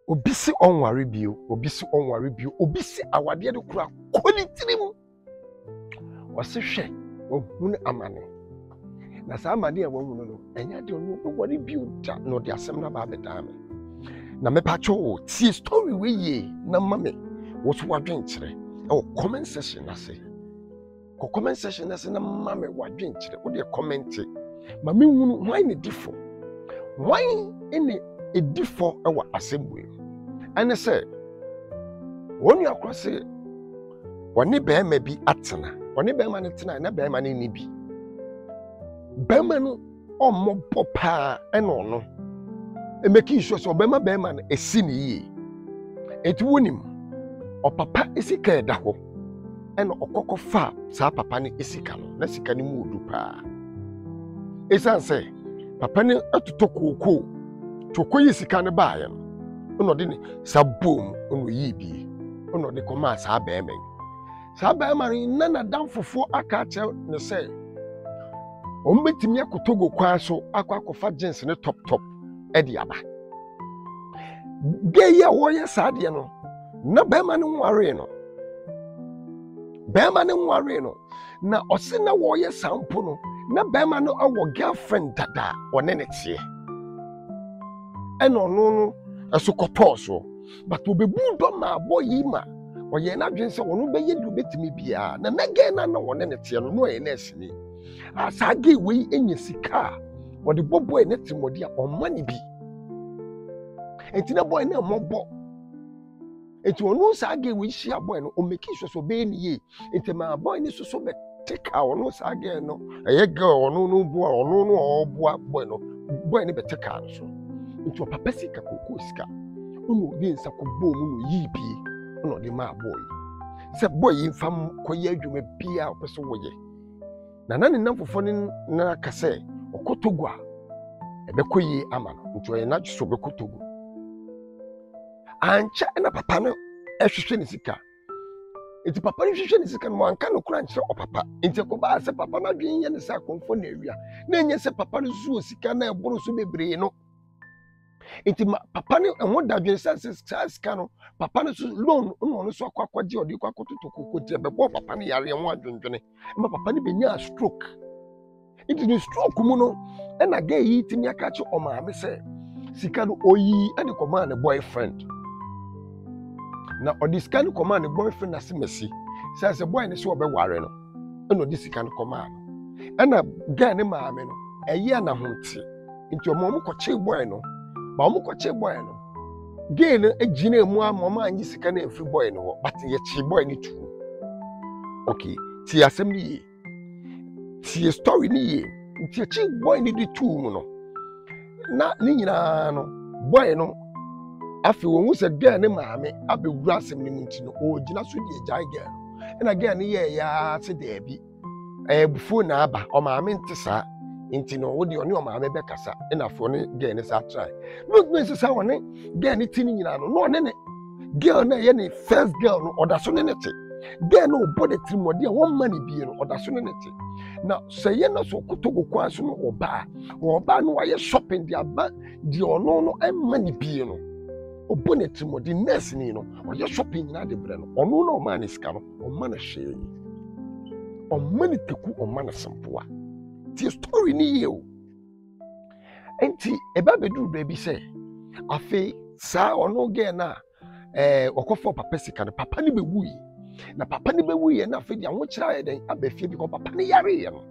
obisi onware bio obisi awade de kura kolitirim wase hwe ohun amane na sa amane a wahunu no enya de no wore bio da no de asem na ba bedame na me pa cho tie story we ye na mame wo so wadwen kire e comment section na se comment section na se na mame wadwen kire wo de comment mame hunu why ne difo why ene edifo e wa assembly ane se wonu akrose woni be ma bi atena woni be ma ne tena na be ma ne ni bi be ma no ommo popa ene ono e make sure so be ma no esi ne yi eti wonim o papa esika eda ho ene okokko fa sa papa ne esika no na sika ne mu odu pa esan se papa ne atoto kokoo toko yi sika ne baaye no ono de ne sabom ono yi bi ono de koma sa ba emen sa ba eman na damfofo aka che ne se o mbetimi akotogo kwa so akwakofa jeans ne top e de aba ge ya wo ya sa de no na ba eman nware no na ose na wo ya sampo no na ba eman no awo girlfriend dada one ne tie eno no aso kotoso but obebu do ma boy ma oye na dwen se wono beye du betimi bia na nage na wone ne tie no ye na asini asage we enye sika wode boboy ne timodi a omani bi entina boy na mobo enti wono sage we hia boy no o make sure so be ni ye enti ma boy ni so be take a wono sage no eye girl wono no bua wono no obua boy no boy ni be take a so nti papa sika kokoo sika ono de nsa ko bo mu no yi bi ono de ma boy se boy mfam koye adwuma bia opeso woye na ne namfofo ne na kase okotogwa ebe koye ama no nti oye na so be kotogo ancha na papa no ehwehwe ne sika nti papa no hwehwe ne sika no anka no kura nche o papa nti ko ba se papa na dwen ye ne sa konfo na awia na enye se papa no zuo sika na eboro so bebre no enti papa ne ho dadwen sika no papa no loan no so akwaje odi kwakototo kokotie bebo papa ne yare ho adwendwene ma papa ne benya stroke enti ni stroke mu no na ga yi timi akache o maame se sika no oyi ade koma ne boyfriend na odi sika no koma ne boyfriend na semesi say boy ne so obeware no eno di sika no koma no na ga ne maame no eye na honte enti omo koche boy no ba omo koche boy no gain ejina emu amoma anyi sika na every boy no but ye chi boy ni tu okay ti asem ni ti story ni ti chi boy ni di tu mu no na ni nyina no boy no afi won se gain ne maame abewura asem ni munti no o gina so di ejai gain na gain ni ye ya se de bi bufu na aba o maame ntisa inti no wodi oni o maame be kasa na fo ne girl ne sa try no sa woni girl ne tini nyina no ne girl na ye ne first girl no oda so ne te girl no body trimodi a won mani bi no oda so ne te na se ye na so kotogo kwa so no oba no wa ye shopping dia ba di ono no e mani bi no obone trimodi nurse ni no o ye shopping nyina de bre no ono no o mani ska no o mani hwe o mani teku o mani sampoa ti story ni yo enti eba bedu baby say afi sa ono ge na okofo papa sika no papa ni bewui na papa ni bewui na afi dia wo kira ye den abafie bi ko papa ni yare ye no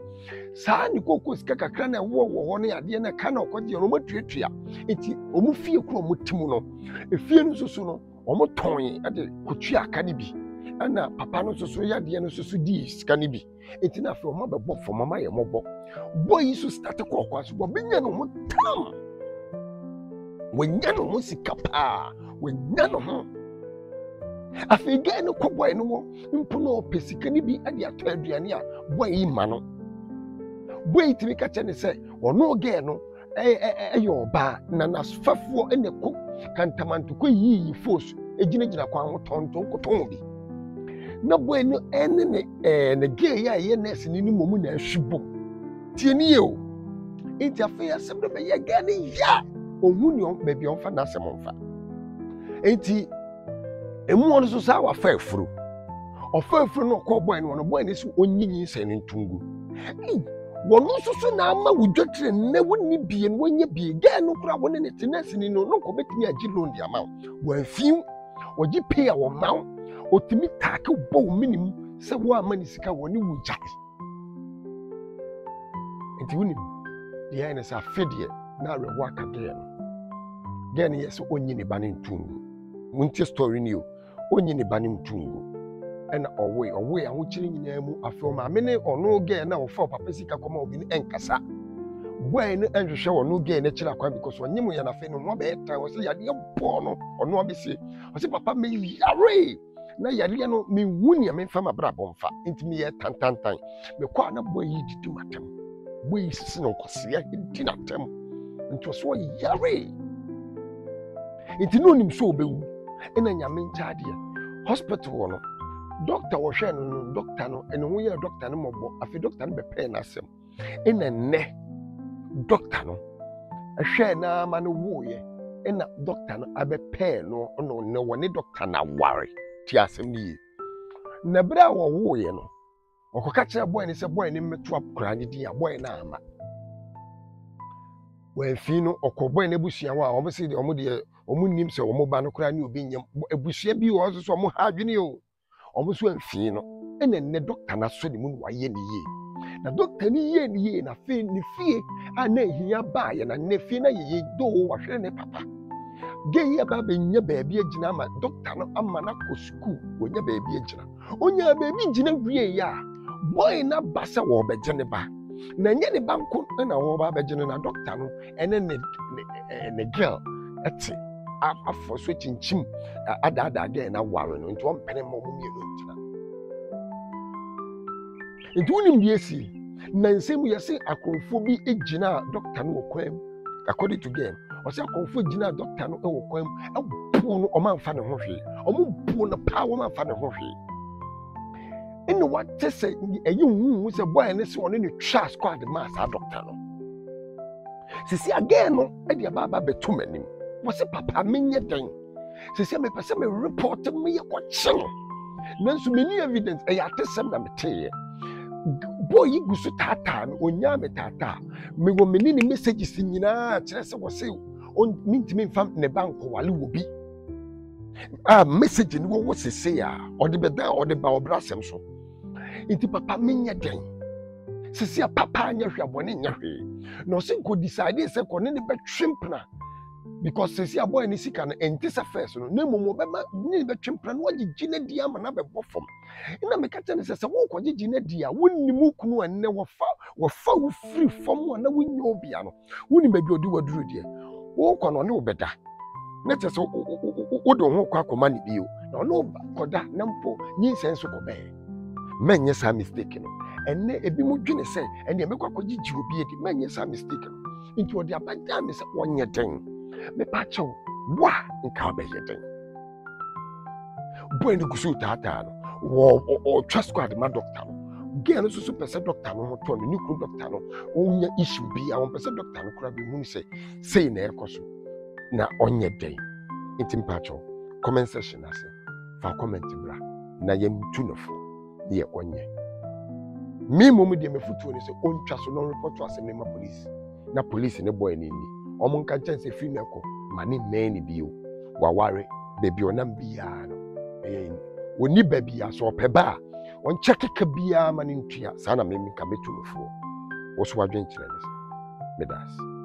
sa ni kokko sika kakra na wo no ade na ka na okoje no matuatua enti omu fie kro mutimu no efie no susu no omu ton ade kotua aka ni bi ana papa no susu yade no susu di sika ni bi enti na afi o ma bebo fo mama ye mobo boy so start kwa so benya no mutam wenya no musika pa wenya no ho afiga no ko boy no mpo no pesika ni bi ade ato aduane a boy yi ma no boy timi ka chene se ono ge no eyo ba na nasfafo ene ko kantamanto ko yi force ejina kwa ho tonto ko bi na boy no ene ne ge ya ye nurse ni momu na ahwibo tieni ye o enti afa ya sem do be ye ga ne ya ohuni on be bi on fa na sem on fa enti emu ono so sa wa fa afuru ofa afuru no ko boy no boy ne so onyinyi nse ne ntungu wono so so na ama wudwatire ne wonni bie no wonya bie ga no kura woni ne tenasi ni no ko betimi agi loan dia ma wo afim ogi pay a wo ma otimi take bo minim se wo amani sika woni wujai enti wonim dia ene sa fedie na rewo akade no gen yes onyi ne bane ntungu muntie story ni o onyi ne bane ntungu ena owe ahochiri nyina mu afo ma me ne ono gen na wo fa papa sika koma obi enkasa boy no enhwehwe ono gen na kira kwa because onye mu ya na fe no mo be ta wo se yade bo no ono obese wo se papa me yare na yade no me wuni me fa mabra bomfa ntimi ye tantantan me kwa na boy yi didi matem boy sisi no kwase ya didi natem nto so yare enti no nim so obewu ena nyame nchaade hospital no doctor wo hwe no doctor no ene ho ye doctor no mobo afi doctor no be pay na asem ena ne doctor no hwe na ma no wo ye ena doctor no abe pay no no ne woni doctor na ware ti asem ni na bra wo wo ye no okoka kire boy ni se boy ni metu akura ni din ya boy na ama wenfi no okoboy na busua wa omo se omo de omo nim se omo ba no kura ni obi nyem ebusua bi wo so omo ha adwene o omo so anfi no ene ne doctor na so de mu no waye ne ye na doctor ni ye na fe ni fie ana ehia ba ye na ne fie na ye do wo hwere ne papa ge ye ba be nya ba bi agina ma doctor no ama na ko school wonya ba bi agina onya ba bi gina wie ya boy na basa wo be gene ba na nye ne banko na wo ba be gene na doctor no ene ne girl ati afọ so chinchim ada ge na ware no nti on pene mo mienu ntina nti unim die si na nsemu yesi akonfo bi egina doctor no kwam according to game o se akonfo egina doctor no e kwam abu no o man fa ne ho hwe o mu bu no pa wo man fa ne ho hwe ene what say eyi hu se boy ne se one ne twa squad ma sa doctor no sisi again no e dia baba betu manim wose papa menye den sisi me pese me report me ye kwache no nanso many evidence e ya tesem na meteye boy yi gusu tata me onya me tata me wo meni ni messages nyina kire se wose on mintimi mfam ne bank wale wo bi message ni wo sese ya ode beda ode ba obrasem so iti papa menye den sisi papa anya hwe abone nya hwe no se ko decide se ko ne betwempna because sisi boy ni sika no entisa first no na momo be ma ni betwempna no wagigi na dia ma na be bofom ina me kata ne se wo ko gigi na dia wonni mu kunu anne wo fa wo free fom na wonnya obia no wonni ba bi odi waduru dia wo ko no ne obeda na te se wo do ho kwa akoma ne bio na no koda na mpo nyi senso ko be menye sa mistake no enne ebi mu dwene se enne me kwa gigi obi edi menye sa mistake no nti odi abada me se wonye den me pacho wa nka be yeden boy ni gusu tata no wo twa squad ma doctor no ge no so pese doctor no ho to no ni ku doctor no onya issue bi a won pese doctor no kura bi hu se sei na ekoso na onye den nti pacho comment section ase fa comment bra na yem tunofo ye onye me momu de me futu ni se ontwa so no report to ase ne ma police na police ne boy ni omo nka chance fi na ko mane men bio waware bebi onam bia no oni baby aso peba on check bia mane ntua sana me nka betumfo wo so wadwen kire ne medas